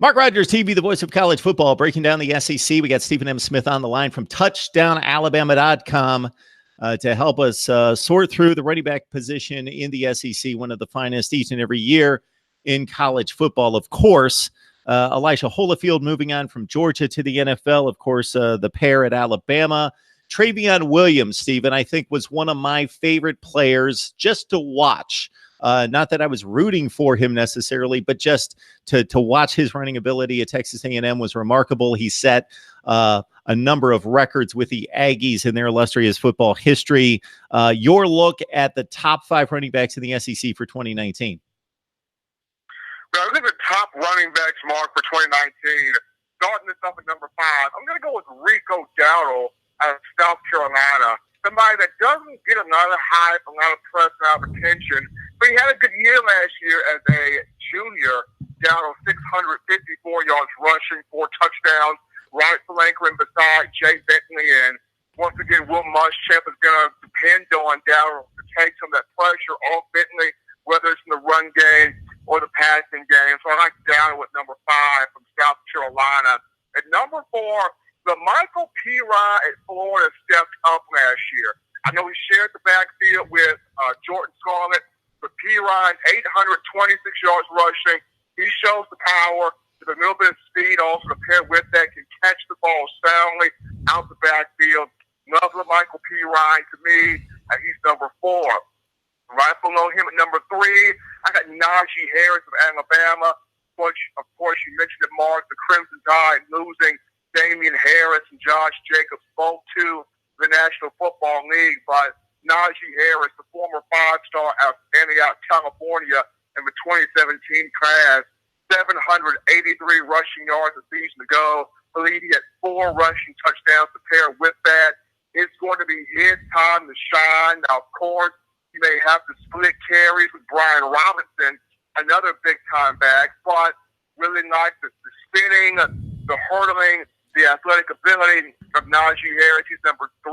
MarkRogersTV, the voice of college football, breaking down the SEC. We got Stephen M. Smith on the line from TouchdownAlabama.com to help us sort through the running back position in the SEC, one of the finest each and every year in college football. Of course, Elisha Holyfield moving on from Georgia to the NFL. Of course, the pair at Alabama. Treyvion Williams, Stephen, I think was one of my favorite players just to watch. Not that I was rooting for him necessarily, but just to watch his running ability at Texas A&M was remarkable. He set a number of records with the Aggies in their illustrious football history. Your look at the top 5 running backs in the SEC for 2019. Well, I think the top running backs, Mark, for 2019, starting this up at number 5, I'm going to go with Rico Dowdle out of South Carolina. Somebody that doesn't get a lot of hype, a lot of press, a lot of attention, but he had a good year last year as a junior, down on 654 yards rushing, 4 touchdowns, right flanker and beside Jay Bentley. And once again, Will Muschamp is going to depend on Dowdle to take some of that pressure off Bentley, whether it's in the run game or the passing game. So I like Dowdle at number 5 from South Carolina. At number 4, the Michael Piron at Florida stepped up last year. I know he shared the backfield with Jordan Scarlett, but Piron, 826 yards rushing. He shows the power, with a little bit of speed also to pair with that, can catch the ball soundly out the backfield. Love the Michael Piron to me, and he's number 4. Right below him at number 3, I got Nagi Harris of Alabama. Of course, you mentioned it, Mark, the Crimson Tide losing Damian Harris and Josh Jacobs, both to the National Football League. But Nagi Harris, the former 5-star out of Antioch, California, in the 2017 class, 783 rushing yards a season ago. I believe he had 4 rushing touchdowns to pair with that. It's going to be his time to shine. Now, of course, he may have to split carries with Brian Robinson, another big-time back, but really like the spinning, the hurdling, the athletic ability of Nagi Harris. He's number 3,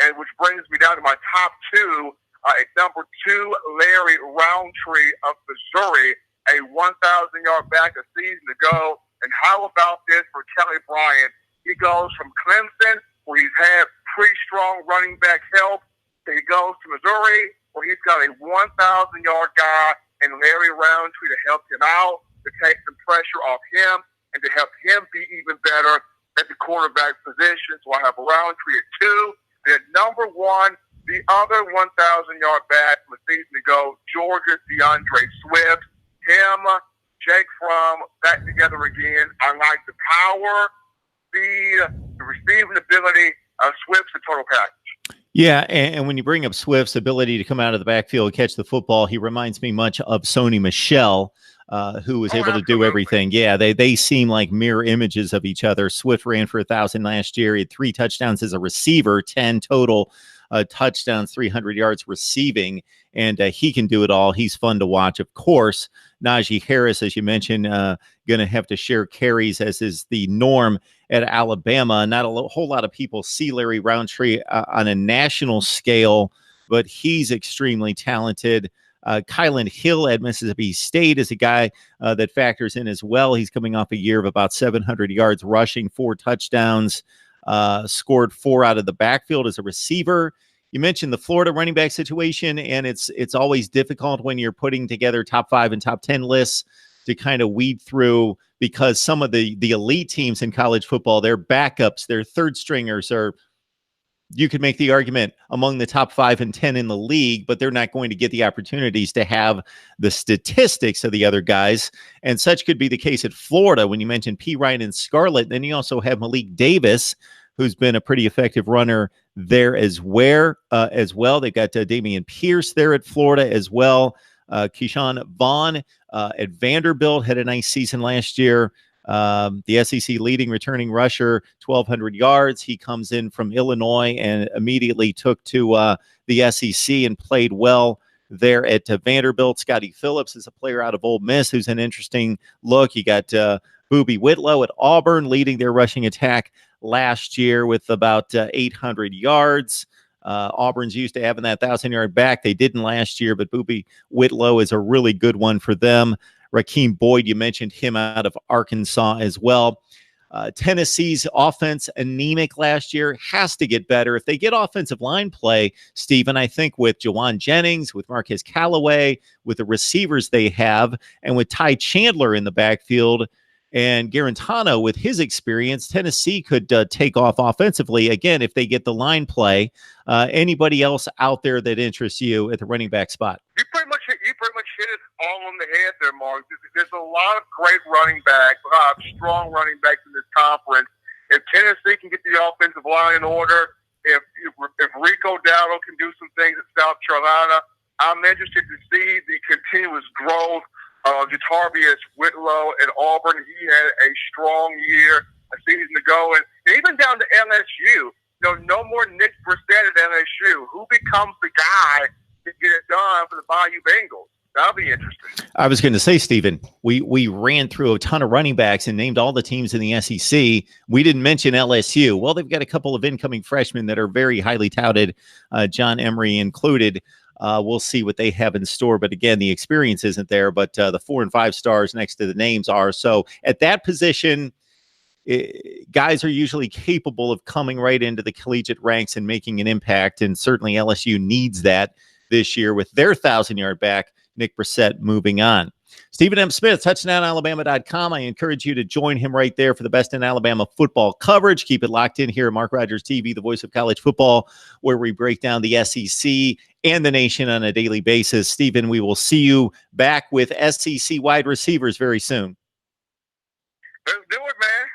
and which brings me down to my top 2. At number 2, Larry Roundtree of Missouri, a 1,000-yard back a season ago. And how about this for Kelly Bryant? He goes from Clemson, where he's had pretty strong running back help, to he goes to Missouri, where he's got a 1,000-yard guy and Larry Roundtree to help him out, to take some pressure off him, and to help him be even better at the quarterback position. So I have Roundtree at 2. Then number 1, the other 1,000-yard back from a season ago, Georgia's DeAndre Swift. Him, Jake Fromm, back together again. I like the power, speed, the receiving ability of Swift's a total package. Yeah, and when you bring up Swift's ability to come out of the backfield and catch the football, he reminds me much of Sony Michel, who was able to do everything. Yeah, they seem like mirror images of each other. Swift ran for 1,000 last year. He had 3 touchdowns as a receiver, 10 total touchdowns, 300 yards receiving, and he can do it all. He's fun to watch. Of course, Nagi Harris, as you mentioned, going to have to share carries, as is the norm at Alabama. Not a whole lot of people see Larry Roundtree on a national scale, but he's extremely talented. Kylan Hill at Mississippi State is a guy that factors in as well. He's coming off a year of about 700 yards rushing, 4 touchdowns, scored 4 out of the backfield as a receiver. You mentioned the Florida running back situation, and it's always difficult when you're putting together top 5 and top 10 lists to kind of weed through, because some of the elite teams in college football, their backups, their third stringers are, you could make the argument, among the top 5 and 10 in the league, but they're not going to get the opportunities to have the statistics of the other guys. And such could be the case at Florida. When you mentioned P. Ryan and Scarlett, then you also have Malik Davis, who's been a pretty effective runner there as well. They've got Damian Pierce there at Florida as well. Keyshawn Vaughn at Vanderbilt had a nice season last year. The SEC leading returning rusher, 1,200 yards. He comes in from Illinois and immediately took to the SEC and played well there at Vanderbilt. Scotty Phillips is a player out of Ole Miss who's an interesting look. You got Boobie Whitlow at Auburn leading their rushing attack last year with about 800 yards. Auburn's used to having that 1,000-yard back. They didn't last year, but Boobie Whitlow is a really good one for them. Rakeem Boyd, you mentioned him out of Arkansas as well. Tennessee's offense, anemic last year, has to get better. If they get offensive line play, Stephen, I think with Jawan Jennings, with Marquez Callaway, with the receivers they have, and with Ty Chandler in the backfield, and Garantano with his experience, Tennessee could take off offensively, again, if they get the line play. Anybody else out there that interests you at the running back spot? You pretty much hit it all on the head there, Mark. There's a lot of great running backs, strong running backs in this conference. If Tennessee can get the offensive line in order, if Rico Dowdle can do some things at South Carolina, I'm interested to see the continuous growth of Jatarvius Whitlow at Auburn. He had a strong year, a season ago, and even down to LSU. No more Nick Brissett at LSU. Who becomes the guy to get it done for the Bayou Bengals? That'll be interesting. I was going to say, Stephen, we ran through a ton of running backs and named all the teams in the SEC. We didn't mention LSU. Well, they've got a couple of incoming freshmen that are very highly touted, John Emery included. We'll see what they have in store. But again, the experience isn't there, but the 4 and 5 stars next to the names are. So at that position, guys are usually capable of coming right into the collegiate ranks and making an impact. And certainly LSU needs that this year with their 1,000-yard back, Nick Brissett, moving on. Stephen M. Smith, touchdownalabama.com. I encourage you to join him right there for the best in Alabama football coverage. Keep it locked in here at Mark Rogers TV, the voice of college football, where we break down the SEC and the nation on a daily basis. Stephen, we will see you back with SEC wide receivers very soon. Let's do it, man.